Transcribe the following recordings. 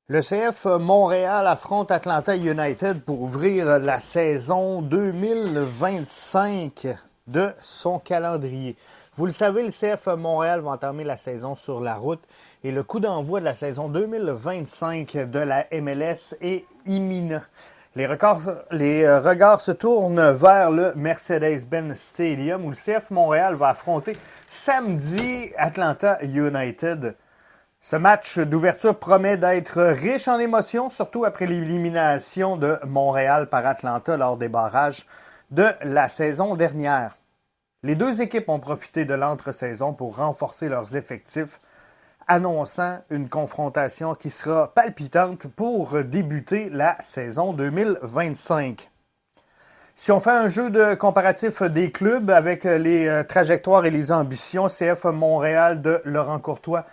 Le CF Montréal affronte Atlanta United pour ouvrir la saison 2025 de son calendrier. Vous le savez, le CF Montréal va entamer la saison sur la route et le coup d'envoi de la saison 2025 de la MLS est imminent. Les regards se tournent vers le Mercedes-Benz Stadium où le CF Montréal va affronter samedi Atlanta United. Ce match d'ouverture promet d'être riche en émotions, surtout après l'élimination de Montréal par Atlanta lors des barrages de la saison dernière. Les deux équipes ont profité de l'entre-saison pour renforcer leurs effectifs, annonçant une confrontation qui sera palpitante pour débuter la saison 2025. Si on fait un jeu de comparatif des clubs avec les trajectoires et les ambitions, CF Montréal de Laurent Courtois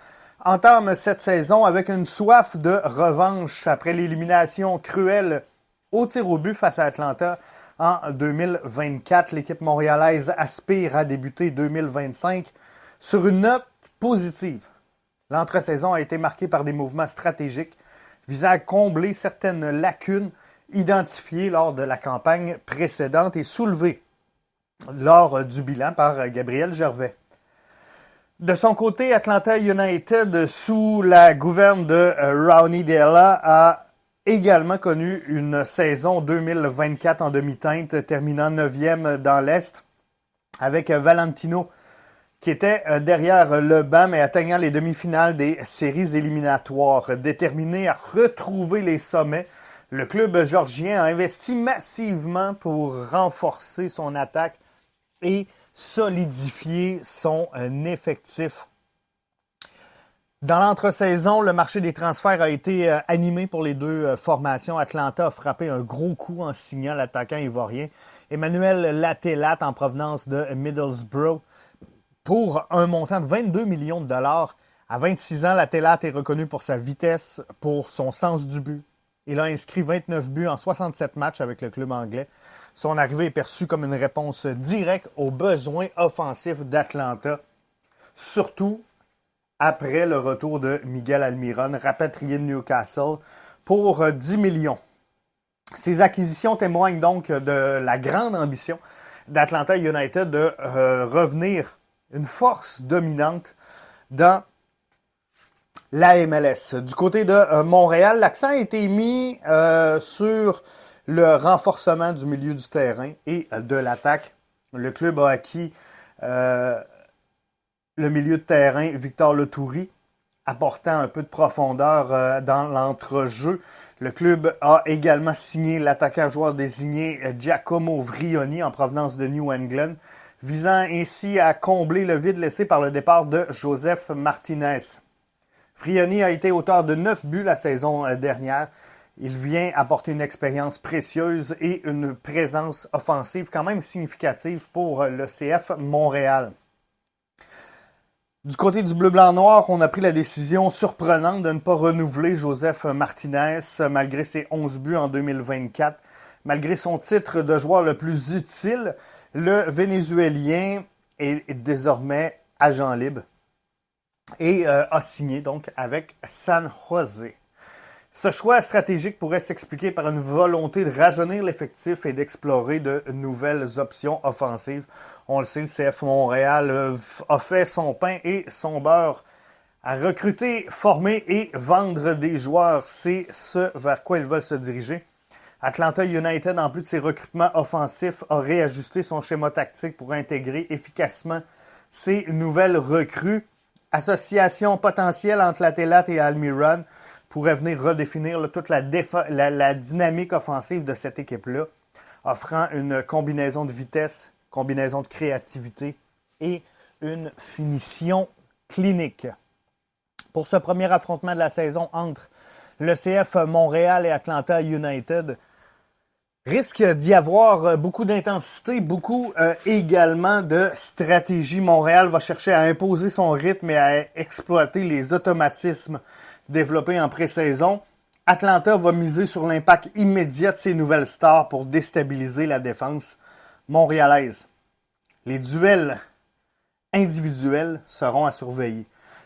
entame cette saison avec une soif de revanche après l'élimination cruelle au tir au but face à Atlanta en 2024. L'équipe montréalaise aspire à débuter 2025 sur une note positive. L'entre-saison a été marquée par des mouvements stratégiques visant à combler certaines lacunes identifiées lors de la campagne précédente et soulevées lors du bilan par Gabriel Gervais. De son côté, Atlanta United, sous la gouverne de Ronnie Deila, a également connu une saison 2024 en demi-teinte, terminant 9e dans l'Est, avec Valentino qui était derrière le banc, mais atteignant les demi-finales des séries éliminatoires. Déterminé à retrouver les sommets, le club georgien a investi massivement pour renforcer son attaque et solidifier son effectif. Dans l'entre-saison, le marché des transferts a été animé pour les deux formations. Atlanta a frappé un gros coup en signant l'attaquant ivoirien Emmanuel Latelat en provenance de Middlesbrough pour un montant de 22 millions de dollars. À 26 ans, Latelat est reconnu pour sa vitesse, pour son sens du but. Il a inscrit 29 buts en 67 matchs avec le club anglais. Son arrivée est perçue comme une réponse directe aux besoins offensifs d'Atlanta, surtout après le retour de Miguel Almiron, rapatrié de Newcastle, pour 10 millions. Ces acquisitions témoignent donc de la grande ambition d'Atlanta United de revenir une force dominante dans la MLS. Du côté de Montréal, l'accent a été mis sur le renforcement du milieu du terrain et de l'attaque. Le club a acquis le milieu de terrain Victor Letouris, apportant un peu de profondeur dans l'entrejeu. Le club a également signé l'attaquant joueur désigné Giacomo Vrioni en provenance de New England, visant ainsi à combler le vide laissé par le départ de Joseph Martinez. Vrioni a été auteur de 9 buts la saison dernière. Il vient apporter une expérience précieuse et une présence offensive quand même significative pour le CF Montréal. Du côté du bleu-blanc-noir, on a pris la décision surprenante de ne pas renouveler Joseph Martinez malgré ses 11 buts en 2024. Malgré son titre de joueur le plus utile, le Vénézuélien est désormais agent libre et a signé donc avec San José. Ce choix stratégique pourrait s'expliquer par une volonté de rajeunir l'effectif et d'explorer de nouvelles options offensives. On le sait, le CF Montréal a fait son pain et son beurre à recruter, former et vendre des joueurs. C'est ce vers quoi ils veulent se diriger. Atlanta United, en plus de ses recrutements offensifs, a réajusté son schéma tactique pour intégrer efficacement ces nouvelles recrues. Association potentielle entre Latelat et Almiron pourrait venir redéfinir toute la dynamique offensive de cette équipe-là, offrant une combinaison de vitesse, combinaison de créativité et une finition clinique. Pour ce premier affrontement de la saison entre le CF Montréal et Atlanta United, risque d'y avoir beaucoup d'intensité, beaucoup également de stratégie. Montréal va chercher à imposer son rythme et à exploiter les automatismes développés en pré-saison. Atlanta va miser sur l'impact immédiat de ses nouvelles stars pour déstabiliser la défense montréalaise. Les duels individuels seront à surveiller.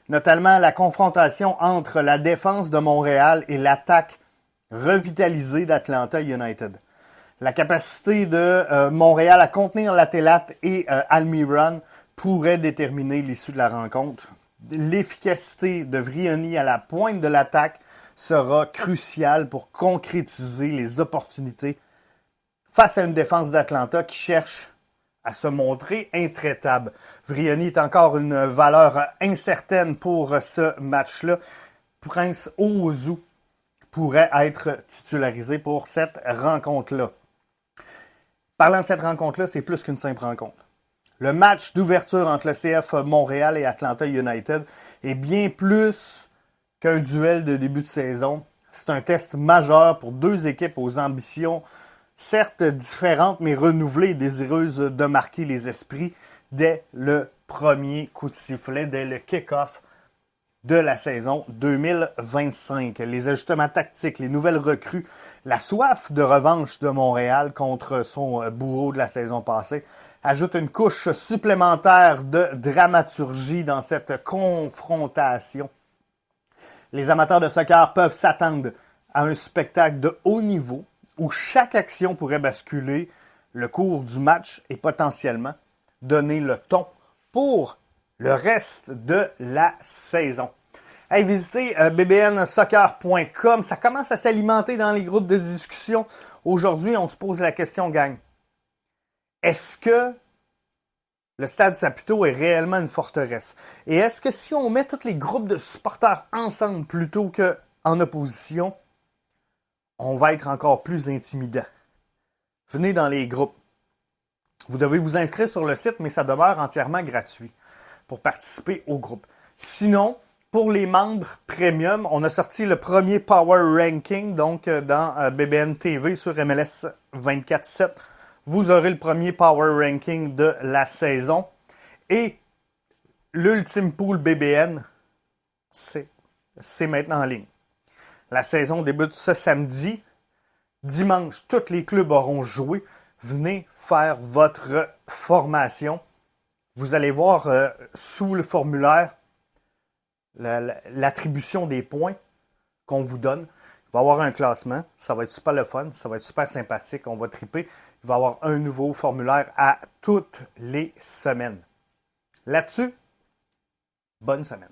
notamment la confrontation entre la défense de Montréal et l'attaque revitalisée d'Atlanta United. La capacité de Montréal à contenir l'Atellate et Almiron pourrait déterminer l'issue de la rencontre. L'efficacité de Vrioni à la pointe de l'attaque sera cruciale pour concrétiser les opportunités face à une défense d'Atlanta qui cherche à se montrer intraitable. Vrioni est encore une valeur incertaine pour ce match-là. Prince Ozu pourrait être titularisé pour cette rencontre-là. Parlant de cette rencontre-là, c'est plus qu'une simple rencontre. Le match d'ouverture entre le CF Montréal et Atlanta United est bien plus qu'un duel de début de saison. C'est un test majeur pour deux équipes aux ambitions certes différentes, mais renouvelées et désireuses de marquer les esprits dès le premier coup de sifflet, dès le kick-off de la saison 2025. Les ajustements tactiques, les nouvelles recrues, la soif de revanche de Montréal contre son bourreau de la saison passée ajoute une couche supplémentaire de dramaturgie dans cette confrontation. Les amateurs de soccer peuvent s'attendre à un spectacle de haut niveau où chaque action pourrait basculer le cours du match et potentiellement donner le ton pour le reste de la saison. Hey, visitez bbnsoccer.com. Ça commence à s'alimenter dans les groupes de discussion. Aujourd'hui, on se pose la question, gang. Est-ce que le Stade Saputo est réellement une forteresse? Et est-ce que si on met tous les groupes de supporters ensemble plutôt qu'en opposition, on va être encore plus intimidant? Venez dans les groupes. Vous devez vous inscrire sur le site, mais ça demeure entièrement gratuit pour participer au groupe. Sinon, pour les membres premium, on a sorti le premier Power Ranking, donc dans BBN TV sur MLS 24/7. Vous aurez le premier Power Ranking de la saison. Et l'Ultime Pool BBN, c'est maintenant en ligne. La saison débute ce samedi. Dimanche, tous les clubs auront joué. Venez faire votre formation. Vous allez voir sous le formulaire l'attribution des points qu'on vous donne. Il va y avoir un classement. Ça va être super le fun. Ça va être super sympathique. On va triper. Il va y avoir un nouveau formulaire à toutes les semaines. Là-dessus, bonne semaine.